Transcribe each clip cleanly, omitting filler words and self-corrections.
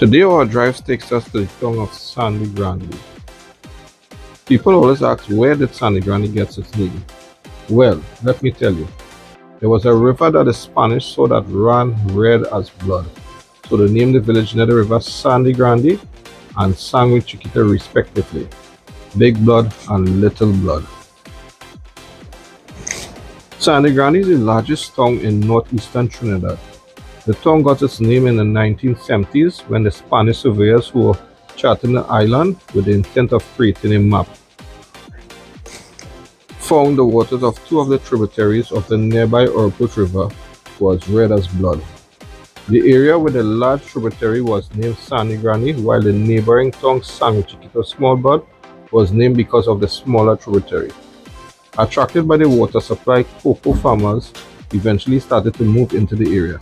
Today our drive takes us to the town of Sangre Grande. People always ask, where did Sangre Grande get its name? Well, let me tell you. There was a river that the Spanish saw that ran red as blood. So they named the village near the river Sangre Grande and Sangre Chiquita respectively. Big blood and little blood. Sangre Grande is the largest town in northeastern Trinidad. The town got its name in the 1970s when the Spanish surveyors who were charting the island with the intent of creating a map found the waters of two of the tributaries of the nearby Orput River was red as blood. The area with the large tributary was named Sangre Grande, while the neighboring town Sangre Chiquita Small Blood was named because of the smaller tributary. Attracted by the water supply, cocoa farmers eventually started to move into the area.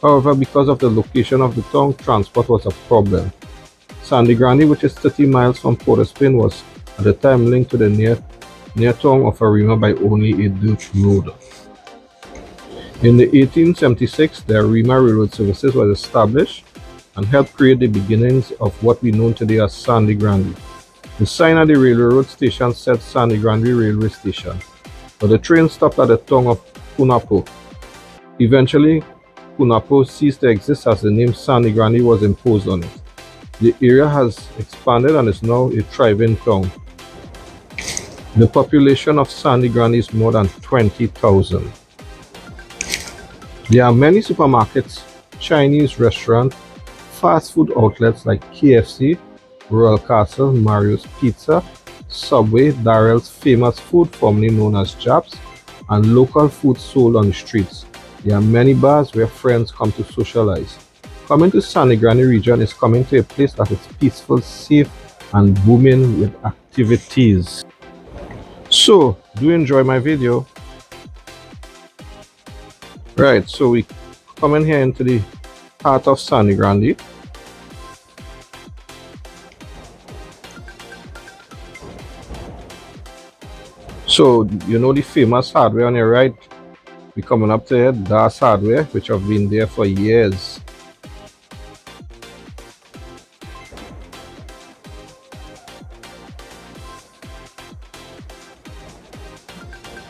However, because of the location of the town, transport was a problem. Sangre Grande, which is 30 miles from Port of Spain, was at the time linked to the near town of Arima by only a dirt road. In the 1876, the Arima Railroad Services was established and helped create the beginnings of what we know today as Sangre Grande. The sign at the railroad station said Sangre Grande Railway Station, but the train stopped at the town of Punapo. Eventually, Punapo ceased to exist as the name Sangre Grande was imposed on it. The area has expanded and is now a thriving town. The population of Sangre Grande is more than 20,000. There are many supermarkets, Chinese restaurants, fast food outlets like KFC, Royal Castle, Mario's Pizza, Subway, Darrell's famous food formerly known as Japs, and local food sold on the streets. There are many bars where friends come to socialize. Coming to Sangre Grande region is coming to a place that is peaceful, safe, and booming with activities. So, do enjoy my video. Right, so we come in here into the heart of Sangre Grande. So, you know the famous hardware on your right? We're coming up to it, Das Hardware, which have been there for years.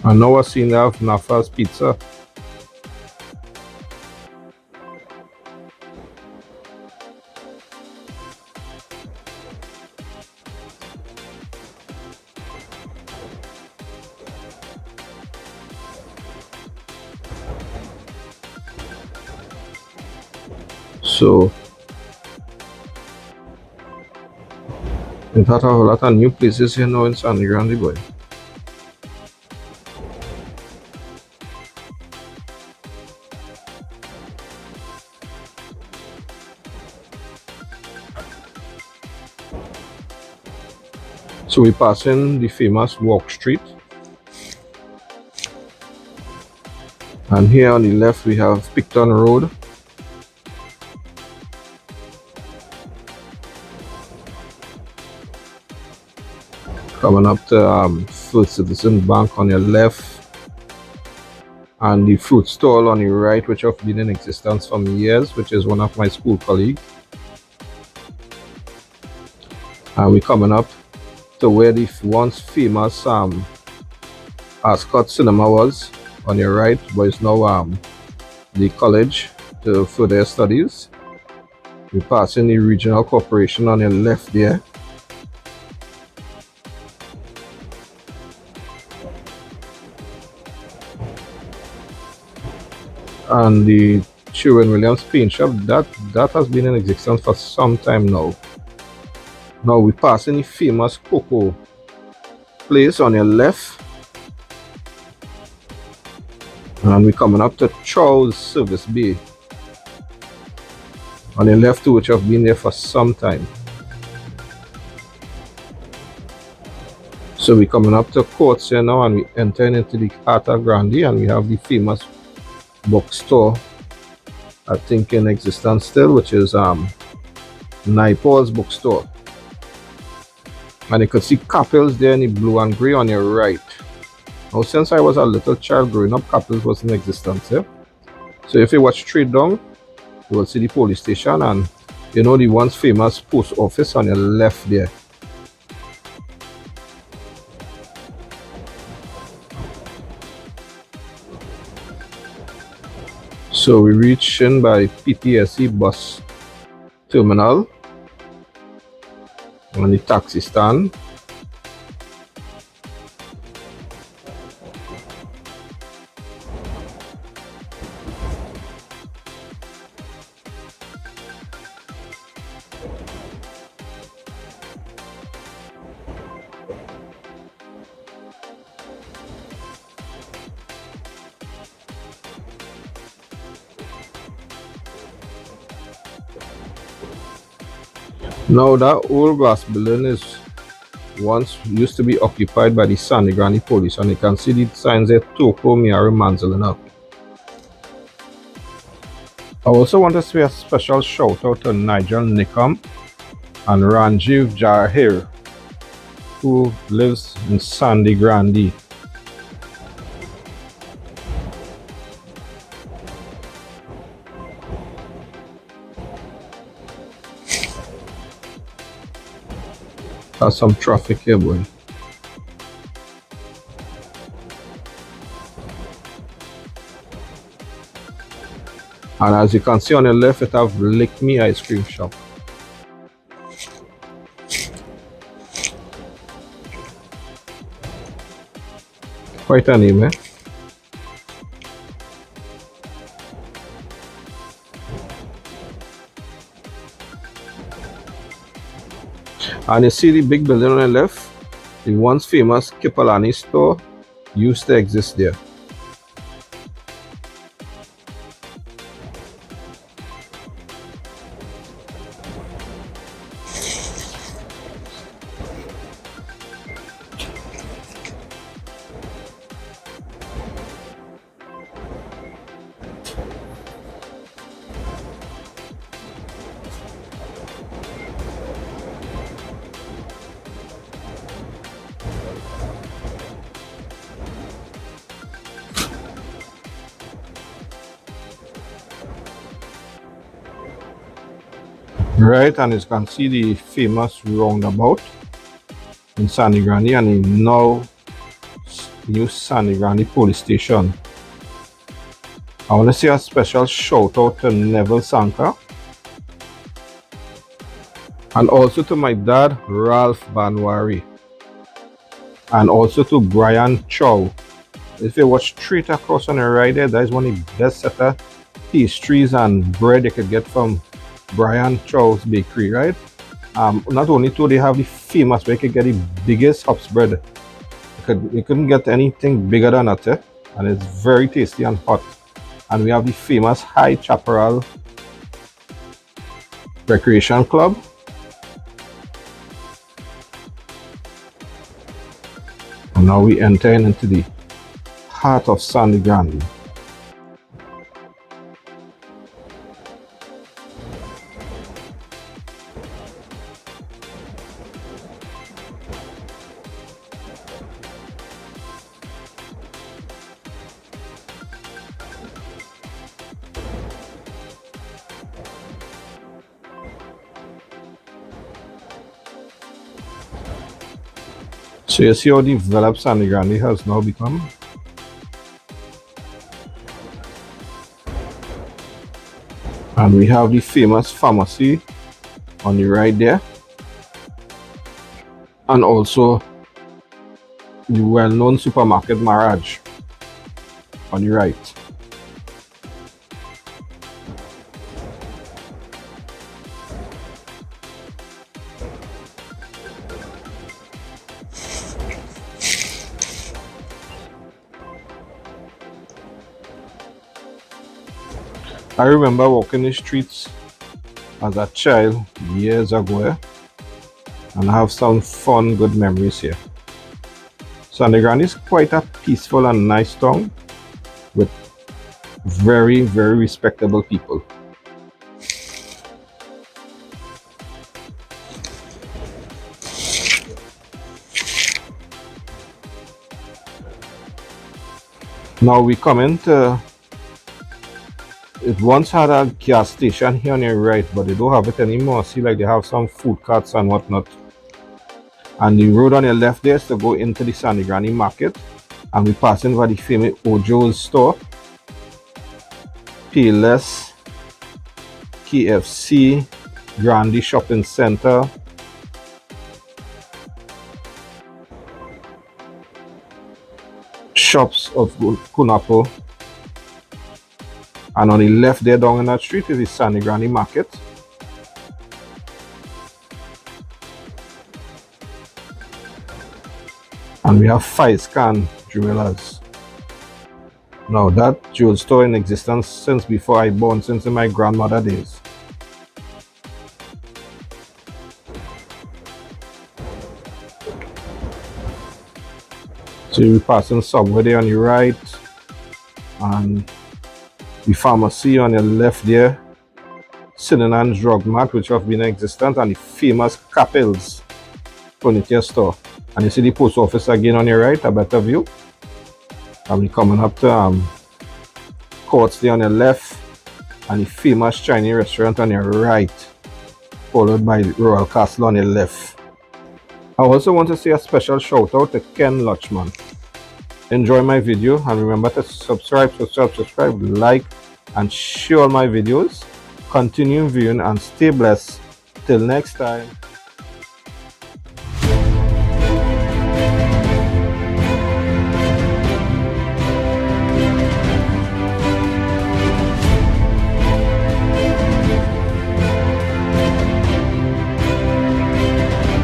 And now we're seeing they have Nafa's Pizza. So in fact, a whole lot of new places here now in Sangre Grande, boy. So we passing the famous Walk Street, and here on the left we have Picton Road. Coming up to First Citizen Bank on your left, and the fruit stall on the right, which have been in existence for years, which is one of my school colleagues. And we're coming up to where the once famous Ascot Cinema was on your right, but it's now the college to further studies. We're passing the regional corporation on your left there. And the Sherwin-Williams paint shop, that has been in existence for some time now. Now we passing the famous cocoa place on your left, and we're coming up to Charles Service Bay on your left too, which have been there for some time. So we're coming up to Courts here now, and we entering into the Arta Grande, and we have the famous bookstore, I think in existence still, which is Naipaul's bookstore. And you could see Couples there in the blue and grey on your right. Now since I was a little child growing up, Couples was in existence here. So if you watch straight down, you will see the police station, and You know the once famous post office on your left there. So we reach in by PTSC bus terminal and the taxi stand. Now that old glass building is once used to be occupied by the Sangre Grande police, and you can see the signs there, Toko Miari Manzilina. I also want to say a special shout out to Nigel Nikam and Ranjiv Jahir, who lives in Sangre Grande. There's some traffic here, boy. And as you can see on the left, it have Lick Me ice cream shop. Quite a name, eh? And you see the big building on the left? The once famous Kipalani store used to exist there. Right, and you can see the famous roundabout in Sangre Grande and the now new Sangre Grande police station. I want to say a special shout out to Neville Sanka and also to my dad Ralph Banwari and also to Brian Chow. If you watch straight across on the right there, that is one of the best set of pastries and bread you could get from Brian Chow's bakery, right? Not only do they have the famous, but you could get the biggest hops bread. You couldn't get anything bigger than that, and it's very tasty and hot. And we have the famous High Chaparral Recreation Club. And now we enter into the heart of Sangre Grande. So you see how developed Sangre Grande has now become. And we have the famous pharmacy on the right there. And also the well-known supermarket Maraj on the right. I remember walking the streets as a child years ago, and I have some fun, good memories here. Sangre Grande is quite a peaceful and nice town with very, very respectable people. Now we come into it once had a gas station here on your right, but they don't have it anymore. See, like they have some food carts and whatnot. And the road on your left there is to go into the Sangre Grande market. And we passing by the famous Ojo's store, Payless, KFC, Grande Shopping Center, shops of Kunapo. And on the left there down in that street is the Sangre Grande market. And we have 5-scan jewelers. Now that jewel store in existence since before I born, since in my grandmother days. So you're passing Subway there on your right, and the pharmacy on your left there, Cinnamon Drug Mart, which have been in existence, and the famous Capels furniture store. And you see the post office again on your right, a better view. And we coming up to Courts there on your left, and the famous Chinese restaurant on your right, followed by the Royal Castle on your left. I also want to say a special shout out to Ken Lutchman. Enjoy my video and remember to subscribe, like and share all my videos. Continue viewing and stay blessed. Till next time.